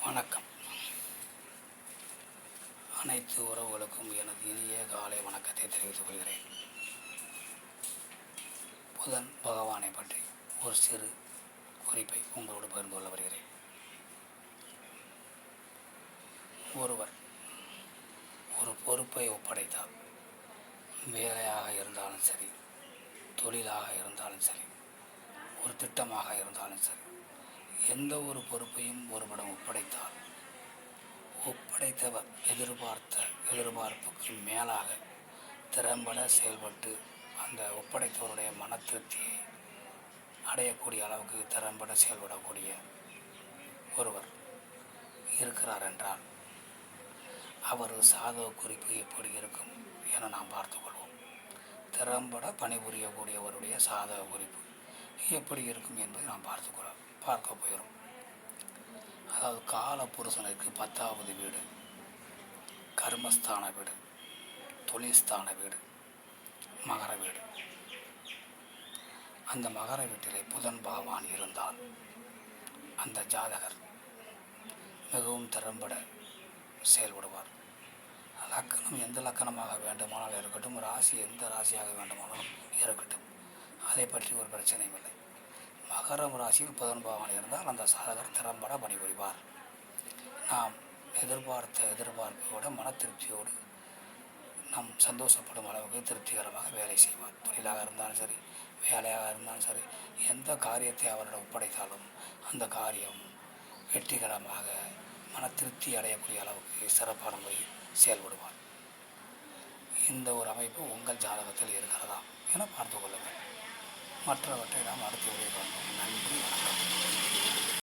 வணக்கம். அனைத்து உறவுகளுக்கும் எனது இனிய காலை வணக்கத்தை தெரிவித்துக் கொள்கிறேன். புதன் பகவானை பற்றி ஒரு சிறு குறிப்பை உங்களோடு பகிர்ந்து கொள்ள வருகிறேன். ஒருவர் ஒரு பொறுப்பை ஒப்படைத்தால், வேலையாக இருந்தாலும் சரி, தொழிலாக இருந்தாலும் சரி, ஒரு திட்டமாக இருந்தாலும் சரி, எந்த ஒரு பொறுப்பையும் ஒருவரிடம் ஒப்படைத்தால், ஒப்படைத்தவர் எதிர்பார்ப்புக்கு மேலாக திறம்பட செயல்பட்டு அந்த ஒப்படைத்தவருடைய மன திருப்தியை அடையக்கூடிய அளவுக்கு திறம்பட செயல்படக்கூடிய ஒருவர் இருக்கிறார் என்றால், அவர் சாதக குறிப்பு எப்படி இருக்கும் என நாம் பார்த்துக்கொள்வோம். திறம்பட பணிபுரியக்கூடியவருடைய சாதக குறிப்பு எப்படி இருக்கும் என்பதை நாம் பார்க்க போகிறோம். அதாவது கால புருஷனுக்கு 10வது வீடு கர்மஸ்தான வீடு, தொழில்ஸ்தான வீடு, மகர வீடு. அந்த மகர வீட்டிலே புதன் பகவான் இருந்தால் அந்த ஜாதகர் மிகவும் திறம்பட செயல்படுவார். லக்கணம் எந்த லக்கணமாக வேண்டுமானாலும் இருக்கட்டும், ராசி எந்த ராசியாக வேண்டுமானாலும் இருக்கட்டும், அதை பற்றி ஒரு பிரச்சனையும் இல்லை. மகரம் ராசியில் புதன் பகவான் இருந்தால் அந்த சாதகர் திறம்பட பணிபுரிவார். நாம் எதிர்பார்ப்போட மன திருப்தியோடு நாம் சந்தோஷப்படும் அளவுக்கு திருப்திகரமாக வேலை செய்வார். தொழிலாக இருந்தாலும் சரி, வேலையாக இருந்தாலும் சரி, எந்த காரியத்தை அவரிடம் ஒப்படைத்தாலும் அந்த காரியம் வெற்றிகரமாக மன திருப்தி அடையக்கூடிய அளவுக்கு சிறப்பான முறையில் செயல்படுவார். இந்த ஒரு அமைப்பு உங்கள் ஜாதகத்தில் இருக்கிறதா என பார்த்து கொள்ளுங்கள். மற்றவற்றை நாம் அடுத்த வீடியோவில் காண்போம். நன்றி, வணக்கம்.